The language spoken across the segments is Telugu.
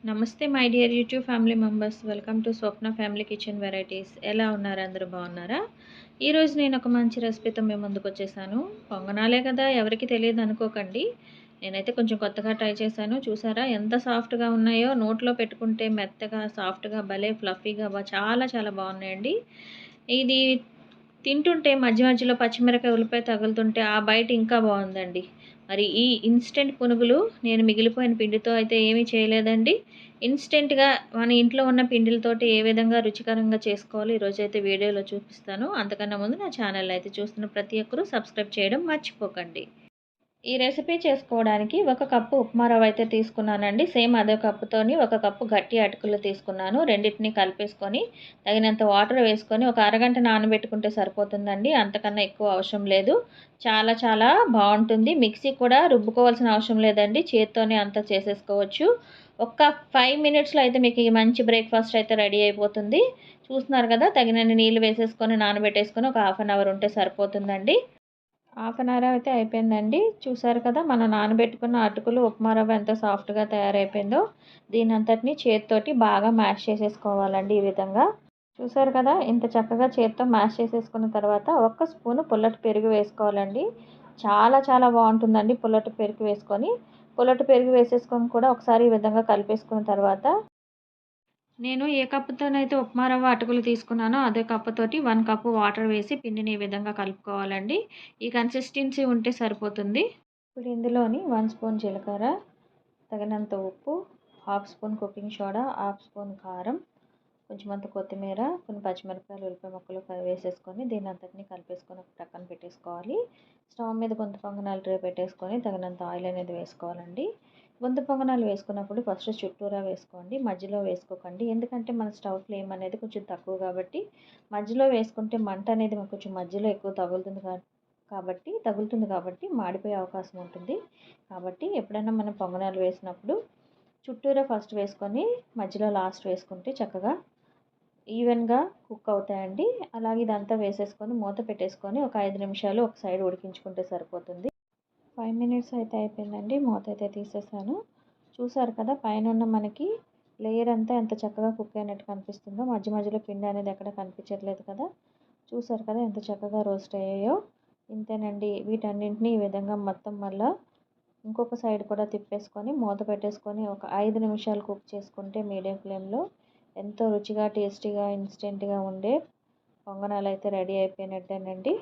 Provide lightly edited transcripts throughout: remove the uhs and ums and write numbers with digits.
నమస్తే my dear YouTube family members. Welcome to Swapna family kitchen varieties. ఎలా ఉన్నారు? అందరూ బాగున్నారా? ఈరోజు నేను ఒక మంచి రెసిపీతో మేము ముందుకు వచ్చేసాను. పొంగనాలే కదా, ఎవరికి తెలియదు అనుకోకండి. నేనైతే కొంచెం కొత్తగా ట్రై చేశాను. చూసారా ఎంత సాఫ్ట్గా ఉన్నాయో, నోట్లో పెట్టుకుంటే మెత్తగా సాఫ్ట్గా భలే ఫ్లఫీగా చాలా చాలా బాగున్నాయండి. ఇది తింటుంటే మధ్య మధ్యలో పచ్చిమిరపకాయ ఉల్లిపాయ తగులుతుంటే ఆ బయట ఇంకా బాగుందండి. మరి ఈ ఇన్స్టెంట్ పునుగులు నేను మిగిలిపోయిన పిండితో అయితే ఏమీ చేయలేదండి. ఇన్స్టెంట్గా మన ఇంట్లో ఉన్న పిండిలతోటి ఏ విధంగా రుచికరంగా చేసుకోవాలో ఈరోజైతే వీడియోలో చూపిస్తాను. అంతకన్నా ముందు నా ఛానల్ అయితే చూస్తున్న ప్రతి ఒక్కరూ సబ్స్క్రైబ్ చేయడం మర్చిపోకండి. ఈ రెసిపీ చేసుకోవడానికి ఒక కప్పు ఉప్మా రవ్వ అయితే తీసుకున్నానండి. సేమ్ అదే కప్పుతోని ఒక కప్పు గట్టి అటుకులు తీసుకున్నాను. రెండింటిని కలిపేసుకొని తగినంత వాటర్ వేసుకొని ఒక అరగంట నానబెట్టుకుంటే సరిపోతుందండి. అంతకన్నా ఎక్కువ అవసరం లేదు. చాలా చాలా బాగుంటుంది. మిక్సీ కూడా రుబ్బుకోవాల్సిన అవసరం లేదండి. చేత్తోనే అంతా చేసేసుకోవచ్చు. ఒక్క 5 మినిట్స్లో అయితే మీకు ఈ మంచి బ్రేక్ఫాస్ట్ అయితే రెడీ అయిపోతుంది. చూస్తున్నారు కదా, తగినన్ని నీళ్ళు వేసేసుకొని నానబెట్టేసుకొని ఒక హాఫ్ అన్ అవర్ ఉంటే సరిపోతుందండి. హాఫ్ అన్ అవర్ అయితే అయిపోయిందండి. చూసారు కదా, మనం నానబెట్టుకున్న అటుకులు ఉప్మా రవ్వ ఎంత సాఫ్ట్గా తయారైపోయిందో. దీని అంతటిని చేతితోటి బాగా మ్యాష్ చేసేసుకోవాలండి. ఈ విధంగా చూసారు కదా, ఇంత చక్కగా చేత్తో మ్యాష్ చేసేసుకున్న తర్వాత ఒక్క స్పూను పుల్లటి పెరుగు వేసుకోవాలండి. చాలా చాలా బాగుంటుందండి పుల్లటి పెరుగు వేసుకొని. పుల్లటి పెరుగు వేసేసుకొని కూడా ఒకసారి ఈ విధంగా కలిపేసుకున్న తర్వాత నేను ఏ కప్పుతోనైతే ఉప్మా రవ్వ అటుకులు తీసుకున్నానో అదే కప్పుతోటి 1 కప్పు వాటర్ వేసి పిండిని ఈ విధంగా కలుపుకోవాలండి. ఈ కన్సిస్టెన్సీ ఉంటే సరిపోతుంది. ఇప్పుడు ఇందులోని 1 స్పూన్ జీలకర్ర, తగినంత ఉప్పు, half spoon cooking soda, half spoon కారం, కొంచెం అంత కొత్తిమీర, కొన్ని పచ్చిమిరపకాయలు, ఉల్లిపాయ ముక్కలు వేసేసుకొని దీన్ని అంతటిని కలిపేసుకొని ఒక పక్కన పెట్టేసుకోవాలి. స్టవ్ మీద గుంత పొంగనాలు ట్రే పెట్టేసుకొని తగినంత ఆయిల్ అనేది వేసుకోవాలండి. గుంత పొంగనాలు వేసుకున్నప్పుడు ఫస్ట్ చుట్టూరా వేసుకోండి, మధ్యలో వేసుకోకండి. ఎందుకంటే మన స్టవ్ ఫ్లేమ్ అనేది కొంచెం తక్కువ కాబట్టి మధ్యలో వేసుకుంటే మంట అనేది కొంచెం మధ్యలో ఎక్కువ తగులుతుంది కాబట్టి మాడిపోయే అవకాశం ఉంటుంది. కాబట్టి ఎప్పుడైనా మనం పొంగనాలు వేసినప్పుడు చుట్టూరా ఫస్ట్ వేసుకొని మధ్యలో లాస్ట్ వేసుకుంటే చక్కగా ఈవెన్గా కుక్ అవుతాయండి. అలాగే ఇదంతా వేసేసుకొని మూత పెట్టేసుకొని ఒక 5 నిమిషాలు ఒక సైడ్ ఉడికించుకుంటే సరిపోతుంది. 5 మినిట్స్ అయితే అయిపోయిందండి. మూత అయితే తీసేసాను. చూసారు కదా, పైన ఉన్న మనకి లేయర్ అంతా ఎంత చక్కగా కుక్ అయినట్టు కనిపిస్తుందో. మధ్య మధ్యలో పిండి అనేది ఎక్కడ కనిపించట్లేదు కదా. చూసారు కదా ఎంత చక్కగా రోస్ట్ అయ్యాయో. ఇంతేనండి. వీటన్నింటినీ ఈ విధంగా మొత్తం మళ్ళీ ఇంకొక సైడ్ కూడా తిప్పేసుకొని మూత పెట్టేసుకొని ఒక 5 నిమిషాలు కుక్ చేసుకుంటే మీడియం ఫ్లేమ్లో ఎంతో రుచిగా టేస్టీగా ఇన్స్టెంట్గా ఉండే పొంగనాలు అయితే రెడీ అయిపోయినట్టేనండి.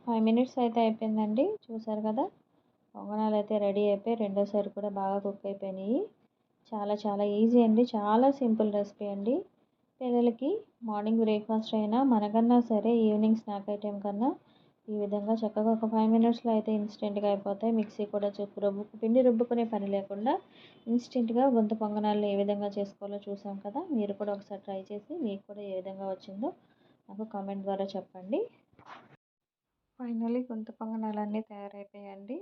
5 మినిట్స్ అయితే అయిపోయిందండి. చూసారు కదా, పొంగనాలు అయితే రెడీ అయిపోయి రెండోసారి కూడా బాగా కుక్ అయిపోయినాయి. చాలా చాలా ఈజీ అండి. చాలా సింపుల్ రెసిపీ అండి. పిల్లలకి మార్నింగ్ బ్రేక్ఫాస్ట్ అయినా మనకన్నా సరే ఈవినింగ్ స్నాక్ ఐటెం కన్నా ఈ విధంగా చక్కగా ఒక 5 మినిట్స్లో అయితే ఇన్స్టెంట్గా అయిపోతాయి. మిక్సీ కూడా పిండి రుబ్బుకునే పని లేకుండా ఇన్స్టెంట్గా గుంత పొంగనాలను ఏ విధంగా చేసుకోవాలో చూసాం కదా. మీరు కూడా ఒకసారి ట్రై చేసి మీకు కూడా ఏ విధంగా వచ్చిందో నాకు కామెంట్ ద్వారా చెప్పండి. ఫైనల్లీ గుంత పొంగనాలన్నీ తయారైపోయాయండి.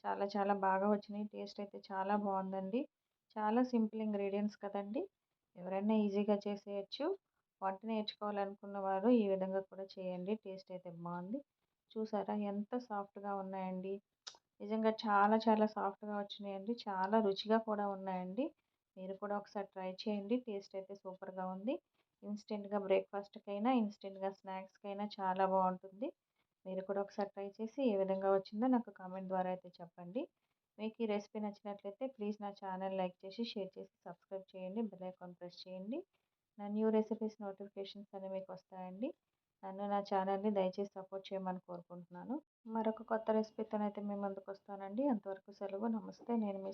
చాలా చాలా బాగా వచ్చినాయి. టేస్ట్ అయితే చాలా బాగుందండి. చాలా సింపుల్ ఇంగ్రీడియంట్స్ కదండి, ఎవరైనా ఈజీగా చేసేయచ్చు. వంట నేర్చుకోవాలనుకున్న వారు ఈ విధంగా కూడా చేయండి. టేస్ట్ అయితే బాగుంది. చూసారా ఎంత సాఫ్ట్గా ఉన్నాయండి. నిజంగా చాలా చాలా సాఫ్ట్గా వచ్చినాయండి. చాలా రుచిగా కూడా ఉన్నాయండి. మీరు కూడా ఒకసారి ట్రై చేయండి. టేస్ట్ అయితే సూపర్గా ఉంది. ఇన్స్టెంట్గా బ్రేక్ఫాస్ట్కైనా ఇన్స్టెంట్గా స్నాక్స్కైనా చాలా బాగుంటుంది. మీరు కూడా ఒకసారి ట్రై చేసి ఏ విధంగా వచ్చిందో నాకు కామెంట్ ద్వారా అయితే చెప్పండి. మీకు ఈ రెసిపీ నచ్చినట్లయితే ప్లీజ్ నా ఛానల్ లైక్ చేసి షేర్ చేసి సబ్స్క్రైబ్ చేయండి. బెల్ ఐకాన్ ప్రెస్ చేయండి. నా న్యూ రెసిపీస్ నోటిఫికేషన్స్ అనేవి మీకు వస్తాయండి. నన్ను నా ఛానల్ని దయచేసి సపోర్ట్ చేయమని కోరుకుంటున్నాను. మరొక కొత్త రెసిపీతోనైతే మీ ముందుకు వస్తానండి. అంతవరకు సెలవు. నమస్తే. నేను మీ